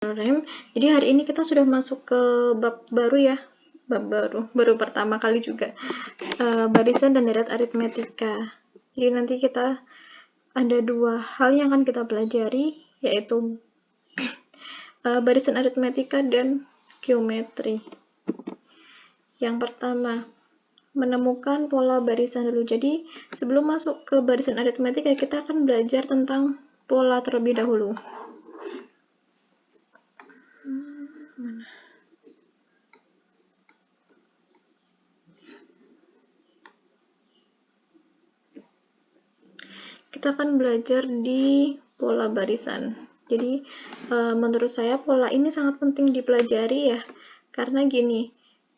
Rem. Jadi hari ini kita sudah masuk ke bab baru ya, bab baru pertama kali juga, barisan dan deret aritmetika. Jadi nanti kita ada dua hal yang akan kita pelajari, yaitu barisan aritmetika dan geometri. Yang pertama, menemukan pola barisan dulu. Jadi sebelum masuk ke barisan aritmetika, kita akan belajar tentang pola terlebih dahulu. Kita akan belajar di pola barisan. Jadi menurut saya pola ini sangat penting dipelajari ya, karena gini,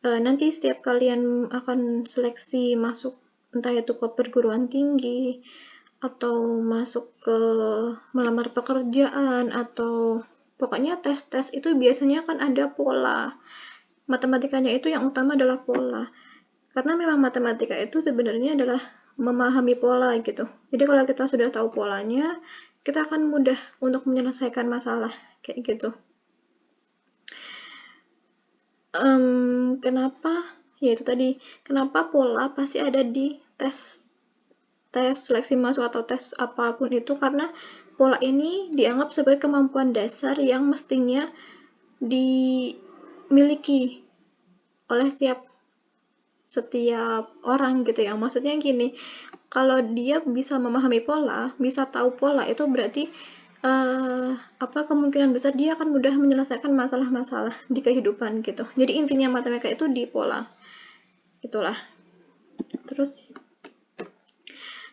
nanti setiap kalian akan seleksi masuk entah itu ke perguruan tinggi atau masuk ke melamar pekerjaan atau pokoknya tes-tes itu biasanya kan ada pola. Matematikanya itu yang utama adalah pola. Karena memang matematika itu sebenarnya adalah memahami pola gitu. Jadi kalau kita sudah tahu polanya, kita akan mudah untuk menyelesaikan masalah kayak gitu. Kenapa? Ya itu tadi, kenapa pola pasti ada di tes seleksi masuk atau tes apapun itu, karena pola ini dianggap sebagai kemampuan dasar yang mestinya dimiliki oleh setiap orang gitu ya. Maksudnya gini, kalau dia bisa memahami pola, bisa tahu pola, itu berarti kemungkinan besar dia akan mudah menyelesaikan masalah-masalah di kehidupan gitu. Jadi intinya matematika itu di pola. Itulah. Terus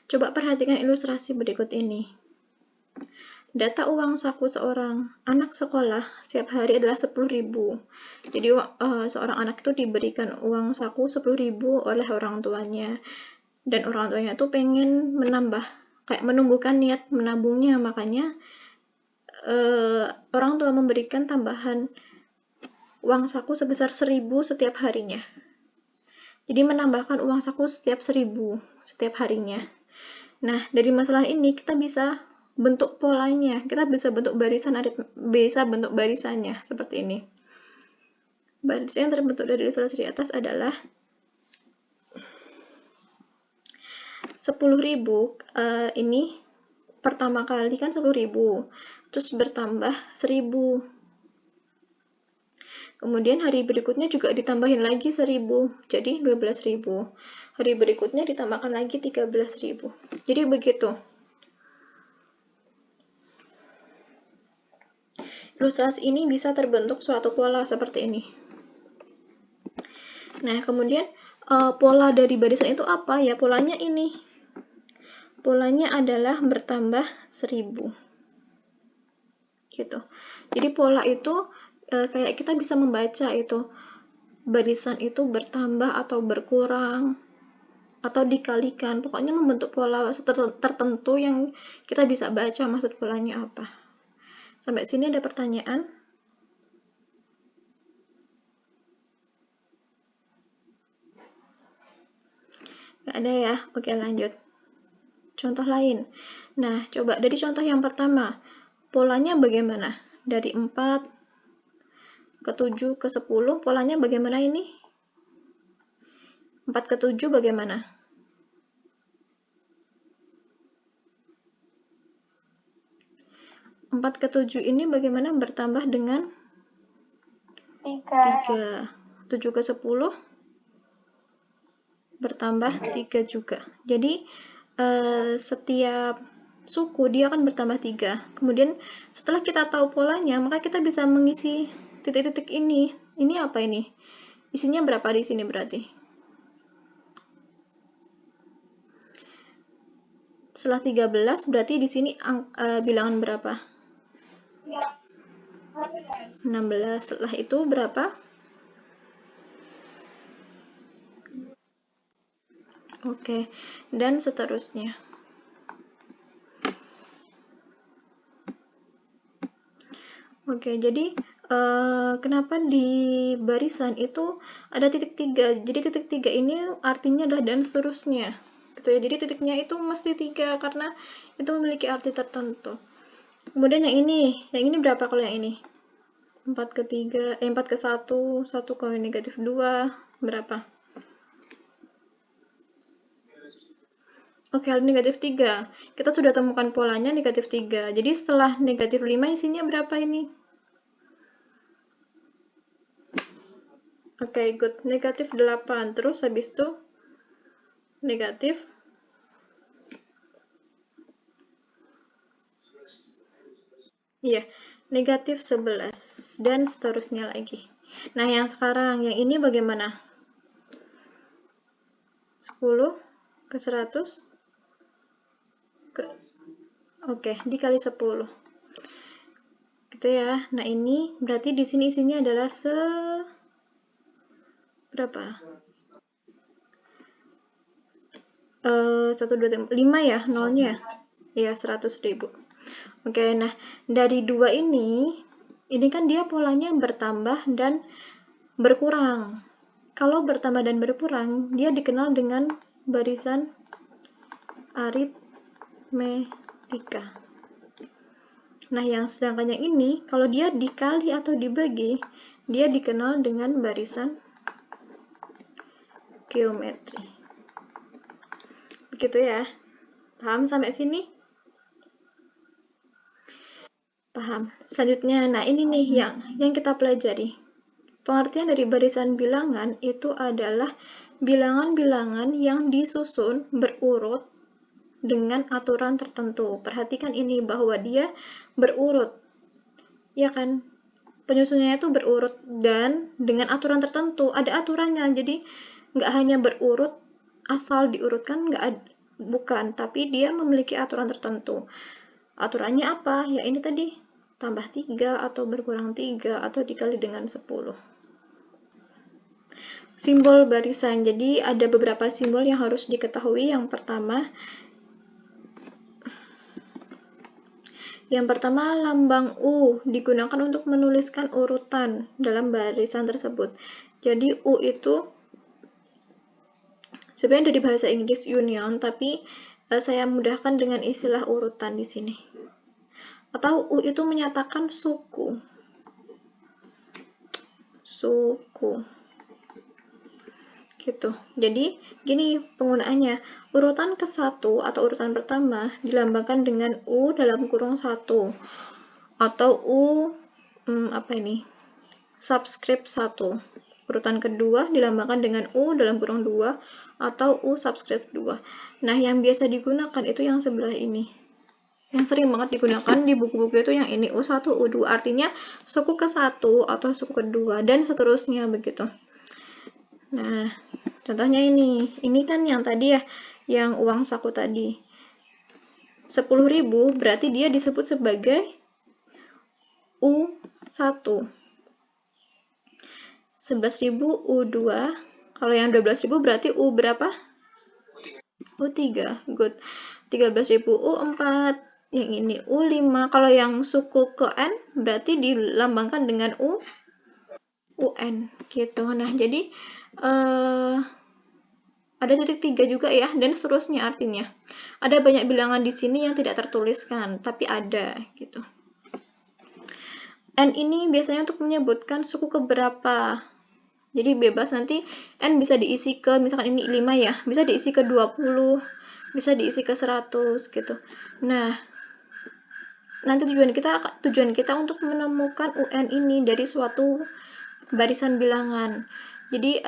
coba perhatikan ilustrasi berikut ini. Data uang saku seorang anak sekolah setiap hari adalah 10.000. Jadi seorang anak itu diberikan uang saku 10.000 oleh orang tuanya. Dan orang tuanya itu pengen menambah, kayak menumbuhkan niat menabungnya, makanya orang tua memberikan tambahan uang saku sebesar 1.000 setiap harinya. Jadi menambahkan uang saku setiap 1.000 setiap harinya. Nah, dari masalah ini kita bisa bentuk polanya, kita bisa bentuk barisannya seperti ini. Barisan yang terbentuk dari ilustrasi di atas adalah 10.000, ini pertama kali kan 10.000, terus bertambah 1.000. Kemudian hari berikutnya juga ditambahin lagi 1.000, jadi 12.000. Hari berikutnya ditambahkan lagi 13.000. Jadi begitu. Ilustrasi ini bisa terbentuk suatu pola seperti ini. Nah, kemudian pola dari barisan itu apa ya? Polanya ini. Polanya adalah bertambah 1.000. Gitu. Jadi pola itu kayak kita bisa membaca itu barisan itu bertambah atau berkurang atau dikalikan. Pokoknya membentuk pola tertentu yang kita bisa baca maksud polanya apa. Sampai sini ada pertanyaan? Nggak ada ya? Oke, lanjut. Contoh lain. Nah, coba dari contoh yang pertama. Polanya bagaimana? Dari 4 ke 7 ke 10, polanya bagaimana ini? 4 ke 7 bagaimana? 4 ke 7 ini bagaimana bertambah dengan 3. 7 ke 10 bertambah 3 juga. Jadi setiap suku dia akan bertambah 3. Kemudian setelah kita tahu polanya, maka kita bisa mengisi titik-titik ini. Ini apa ini? Isinya berapa di sini berarti? Setelah 13 berarti di sini bilangan berapa? 16. Setelah itu berapa? Oke, dan seterusnya. Oke, jadi kenapa di barisan itu ada titik 3? Jadi titik 3 ini artinya adalah dan seterusnya. Gitu ya. Jadi titiknya itu mesti 3 karena itu memiliki arti tertentu. Kemudian yang ini berapa kalau yang ini? 4 ke 3, 4 ke 1, 1 ke negatif 2, berapa? Oke, negatif 3. Kita sudah temukan polanya negatif 3. Jadi setelah negatif 5 isinya berapa ini? Oke, good. Negatif 8. Terus habis itu negatif iya, negatif 11 dan seterusnya lagi. Nah, yang sekarang yang ini bagaimana? 10 ke 100 ke oke, dikali 10. Gitu ya. Nah, ini berarti di sini isinya adalah berapa? 1, 2, 3, 5 ya, nolnya. Iya, 100.000. Oke, nah dari 2 ini kan dia polanya bertambah dan berkurang. Kalau bertambah dan berkurang, dia dikenal dengan barisan aritmetika. Nah, yang sedangkan yang ini, kalau dia dikali atau dibagi, dia dikenal dengan barisan geometri. Begitu ya. Paham sampai sini? Paham. Selanjutnya, nah ini nih yang kita pelajari. Pengertian dari barisan bilangan itu adalah bilangan-bilangan yang disusun berurut dengan aturan tertentu. Perhatikan ini bahwa dia berurut. Ya kan? Penyusunannya itu berurut dan dengan aturan tertentu. Ada aturannya. Jadi nggak hanya berurut asal diurutkan, bukan, tapi dia memiliki aturan tertentu. Aturannya apa? Ya ini tadi, tambah 3 atau berkurang 3 atau dikali dengan 10. Simbol barisan. Jadi ada beberapa simbol yang harus diketahui. Yang pertama lambang U digunakan untuk menuliskan urutan dalam barisan tersebut. Jadi U itu sebenarnya dari bahasa Inggris union, tapi saya mudahkan dengan istilah urutan di sini. Atau U itu menyatakan suku. Gitu. Jadi, gini penggunaannya. Urutan ke-1 atau urutan pertama dilambangkan dengan U dalam kurung 1. Atau U, subscript 1. Urutan kedua dilambangkan dengan U dalam kurung 2 atau U subscript 2. Nah, yang biasa digunakan itu yang sebelah ini. Yang sering banget digunakan di buku-buku itu yang ini, U1, U2. Artinya suku ke-1 atau suku kedua, dan seterusnya begitu. Nah, contohnya ini kan yang tadi ya, yang uang saku tadi. 10.000 berarti dia disebut sebagai U1. 11.000 U2. Kalau yang 12.000 berarti U berapa? U3. Good. 13.000 U4. Yang ini U5. Kalau yang suku ke N berarti dilambangkan dengan UN gitu. Nah, jadi ada titik 3 juga ya, dan seterusnya artinya. Ada banyak bilangan di sini yang tidak tertuliskan, tapi ada gitu. N ini biasanya untuk menyebutkan suku keberapa. Jadi bebas, nanti N bisa diisi ke, misalkan ini 5 ya, bisa diisi ke 20, bisa diisi ke 100 gitu. Nah, nanti tujuan kita untuk menemukan UN ini dari suatu barisan bilangan. Jadi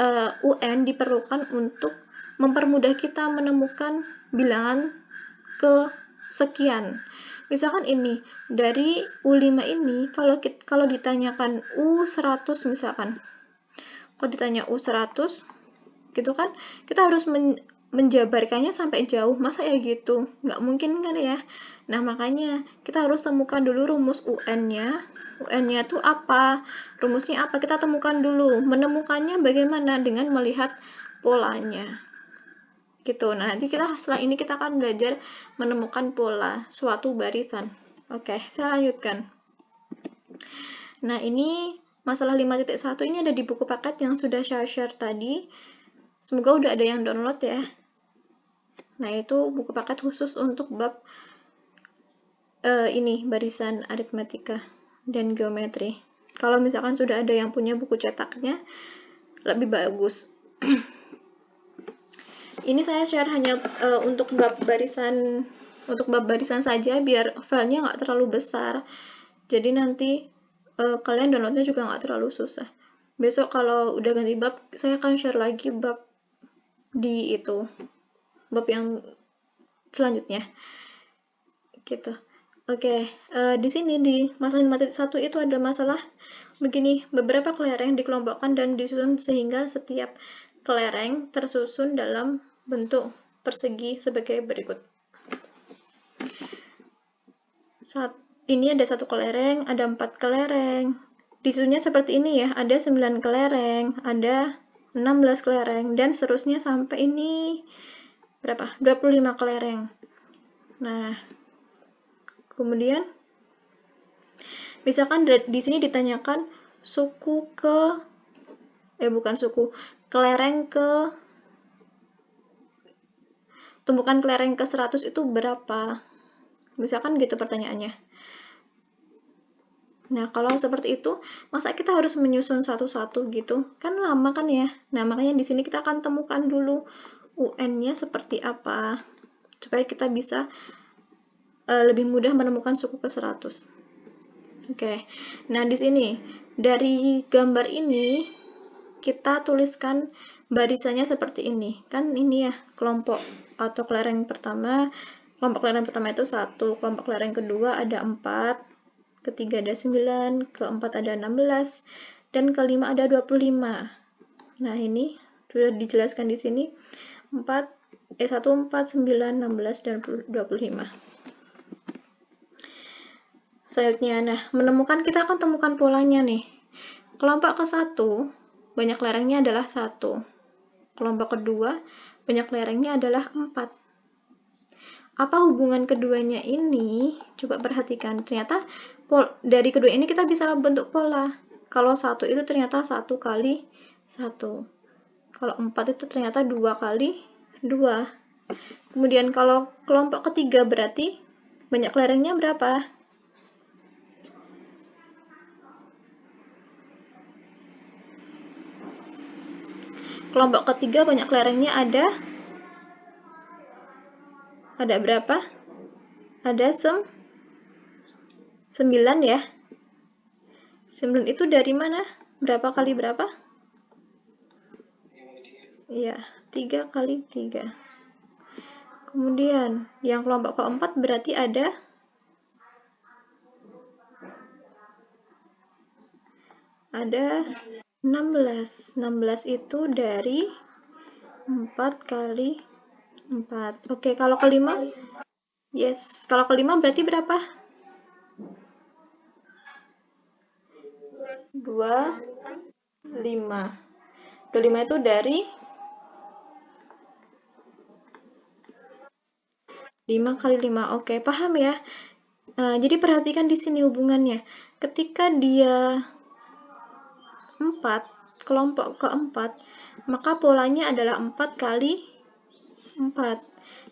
UN diperlukan untuk mempermudah kita menemukan bilangan kesekian. Misalkan ini, dari U5 ini, kalau ditanyakan U100 misalkan, kalau ditanya U100, gitu kan, kita harus menjabarkannya sampai jauh. Masa ya gitu? Nggak mungkin kan ya? Nah, makanya kita harus temukan dulu rumus UN-nya. UN-nya itu apa? Rumusnya apa? Kita temukan dulu. Menemukannya bagaimana? Dengan melihat polanya. Gitu. Nah, nanti setelah ini kita akan belajar menemukan pola suatu barisan. Oke, saya lanjutkan. Nah, ini masalah 5.1 ini ada di buku paket yang sudah saya share tadi. Semoga udah ada yang download ya. Nah, itu buku paket khusus untuk bab ini, barisan aritmetika dan geometri. Kalau misalkan sudah ada yang punya buku cetaknya, lebih bagus. Ini saya share hanya untuk bab barisan saja, biar filenya nggak terlalu besar. Jadi nanti kalian downloadnya juga nggak terlalu susah. Besok kalau udah ganti bab, saya akan share lagi bab di itu, bab yang selanjutnya. Gitu. Oke, di sini di masalah 5.1 itu ada masalah begini, beberapa kelereng dikelompokkan dan disusun sehingga setiap kelereng tersusun dalam bentuk persegi sebagai berikut. Ini ada 1 kelereng, ada 4 kelereng. Disusunnya seperti ini ya, ada 9 kelereng, ada 16 kelereng, dan seterusnya sampai ini berapa? 25 kelereng. Nah, kemudian misalkan di sini ditanyakan kelereng ke tumbukan kelereng ke 100 itu berapa? Misalkan gitu pertanyaannya. Nah, kalau seperti itu, masa kita harus menyusun satu-satu gitu? Kan lama kan ya? Nah, makanya di sini kita akan temukan dulu UN-nya seperti apa, supaya kita bisa lebih mudah menemukan suku ke 100. Oke. Nah, di sini dari gambar ini kita tuliskan barisannya seperti ini. Kan ini ya, kelompok atau kelereng pertama. Kelompok kelereng pertama itu 1, kelompok kelereng kedua ada 4, ketiga ada 9, keempat ada 16, dan kelima ada 25. Nah, ini sudah dijelaskan di sini. 1, 4, 9, 16, dan 25. Selanjutnya, nah, menemukan, kita akan temukan polanya nih. Kelompok ke-1, banyak kelerengnya adalah 1. Kelompok kedua, banyak kelerengnya adalah 4. Apa hubungan keduanya ini? Coba perhatikan. Ternyata dari kedua ini kita bisa bentuk pola. Kalau 1 itu ternyata 1 kali 1. Kalau 4 itu ternyata 2 kali 2. Kemudian kalau kelompok ketiga berarti banyak kelerengnya berapa? Kelompok ketiga banyak kelerengnya ada berapa? Ada 9 ya. 9 itu dari mana? Berapa kali berapa? Iya, 3 kali 3. Kemudian, yang kelompok keempat berarti ada 16. 16 itu dari 4 kali 4. Oke, kalau kelima? Yes. Kalau kelima berarti berapa? 2, 5. Kelima itu dari 5 kali 5. Oke, paham ya? Nah, jadi perhatikan di sini hubungannya. Ketika dia 4, kelompok keempat, maka polanya adalah 4 kali 4.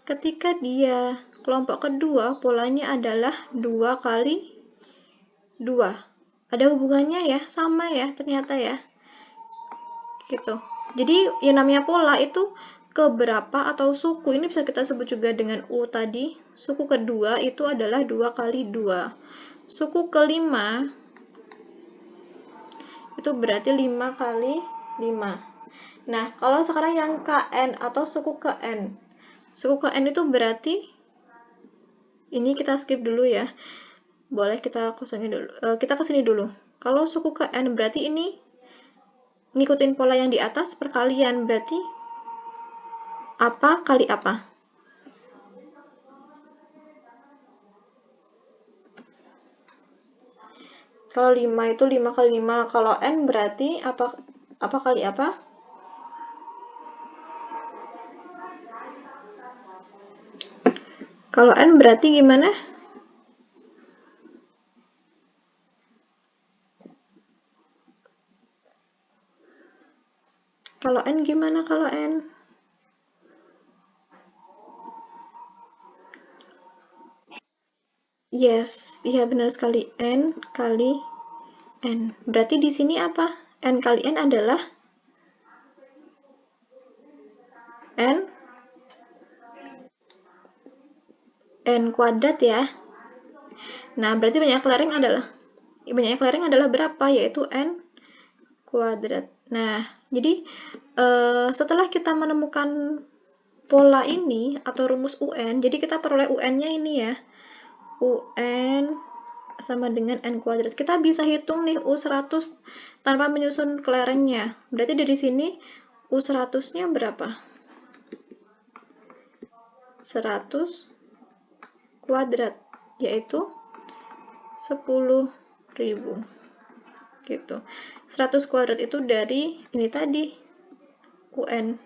Ketika dia kelompok kedua, polanya adalah 2 kali 2. Ada hubungannya ya? Sama ya, ternyata ya. Gitu. Jadi, yang namanya pola itu keberapa atau suku, ini bisa kita sebut juga dengan U tadi. Suku kedua itu adalah 2 kali 2. Suku kelima itu berarti 5 kali 5. Nah, kalau sekarang yang KN atau suku KN. Suku KN itu berarti, ini kita skip dulu ya. Boleh kita kosongin dulu. Kita kesini dulu. Kalau suku KN berarti ini ngikutin pola yang di atas perkalian, berarti apa kali apa? Kalau 5 itu 5 kali 5. Kalau N berarti apa kali apa? Kalau N berarti gimana? Kalau N gimana kalau N? Yes, iya benar sekali. N kali N. Berarti di sini apa? N kali N adalah N kuadrat ya. Nah, berarti banyak lereng adalah berapa? Yaitu N kuadrat. Nah, jadi setelah kita menemukan pola ini atau rumus UN, jadi kita peroleh UN-nya ini ya. UN sama dengan N kuadrat. Kita bisa hitung nih U100 tanpa menyusun kelerengnya. Berarti dari sini U100-nya berapa? 100 kuadrat, yaitu 10.000. Gitu. 100 kuadrat itu dari ini tadi, UN.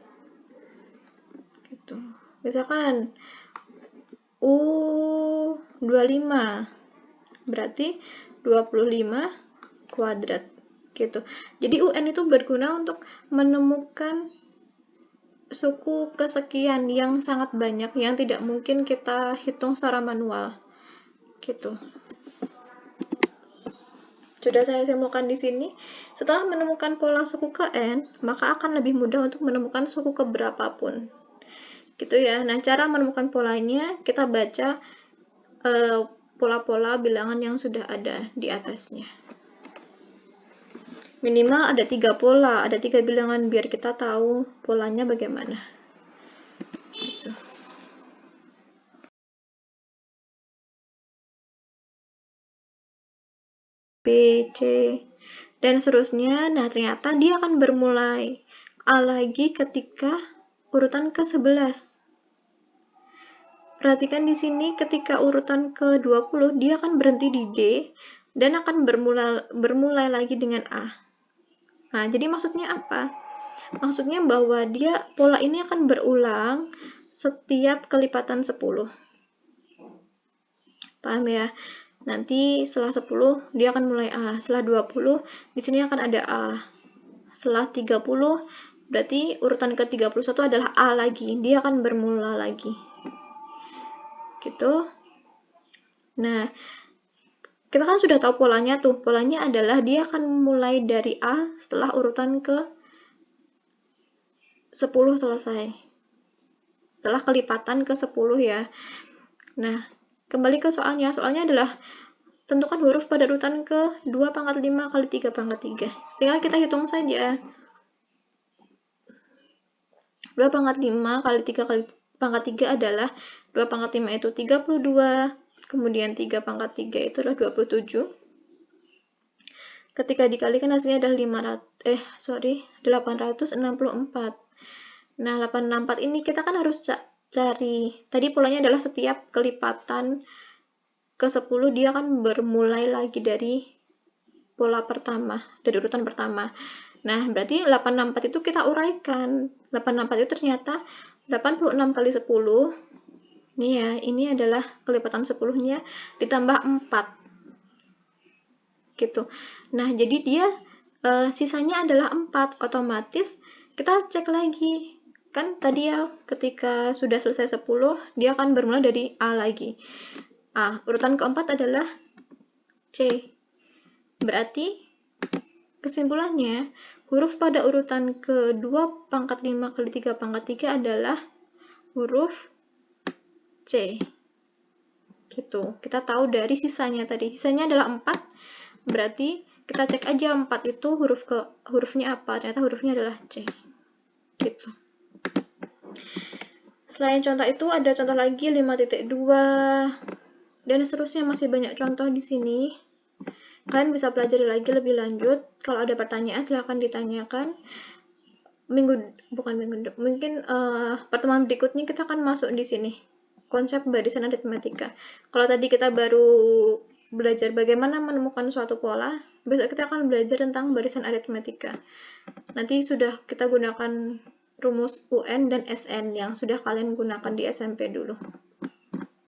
Gitu. Misalkan U25 berarti 25 kuadrat gitu. Jadi UN itu berguna untuk menemukan suku kesekian yang sangat banyak yang tidak mungkin kita hitung secara manual gitu. Sudah saya simpulkan di sini. Setelah menemukan pola suku ke N, maka akan lebih mudah untuk menemukan suku ke berapapun. Gitu ya. Nah, cara menemukan polanya, kita baca pola-pola bilangan yang sudah ada di atasnya. Minimal ada 3 pola, ada 3 bilangan biar kita tahu polanya bagaimana. Gitu. B, C, dan seterusnya. Nah, ternyata dia akan bermulai A lagi ketika urutan ke-11. Perhatikan di sini ketika urutan ke-20, dia akan berhenti di D dan akan bermulai lagi dengan A. Nah, jadi maksudnya apa? Maksudnya bahwa pola ini akan berulang setiap kelipatan 10. Paham ya? Nanti setelah 10 dia akan mulai A. Setelah 20 di sini akan ada A. Setelah 30 berarti urutan ke-31 adalah A lagi. Dia akan bermula lagi. Gitu. Nah, kita kan sudah tahu polanya tuh. Polanya adalah dia akan mulai dari A setelah urutan ke 10 selesai. Setelah kelipatan ke 10 ya. Nah, kembali ke soalnya. Soalnya adalah tentukan huruf pada urutan ke 2 pangkat 5 kali 3 pangkat 3. Tinggal kita hitung saja. 2 pangkat 5 kali 3 kali pangkat 3 adalah 2 pangkat 5 itu 32. Kemudian 3 pangkat 3 itu adalah 27. Ketika dikalikan hasilnya adalah 864. Nah, 864 ini kita kan harus cari. Tadi polanya adalah setiap kelipatan ke-10 dia akan bermulai lagi dari pola pertama, dari urutan pertama. Nah, berarti 864 itu kita uraikan. 864 itu ternyata 86 kali 10. Ini ya, ini adalah kelipatan 10-nya ditambah 4. Gitu. Nah, jadi dia sisanya adalah 4. Otomatis kita cek lagi. Kan tadi ya, ketika sudah selesai 10, dia akan bermula dari A lagi. A. Urutan keempat adalah C. Berarti kesimpulannya, huruf pada urutan ke-2 pangkat 5 kali 3 pangkat 3 adalah huruf C. Gitu. Kita tahu dari sisanya tadi. Sisanya adalah 4. Berarti kita cek aja 4 itu hurufnya apa. Ternyata hurufnya adalah C. Gitu. Selain contoh itu, ada contoh lagi 5.2 dan seterusnya, masih banyak contoh di sini. Kalian bisa pelajari lagi lebih lanjut. Kalau ada pertanyaan silahkan ditanyakan. Mungkin pertemuan berikutnya kita akan masuk di sini konsep barisan aritmatika. Kalau tadi kita baru belajar bagaimana menemukan suatu pola, besok kita akan belajar tentang barisan aritmatika. Nanti sudah kita gunakan rumus UN dan SN yang sudah kalian gunakan di SMP dulu.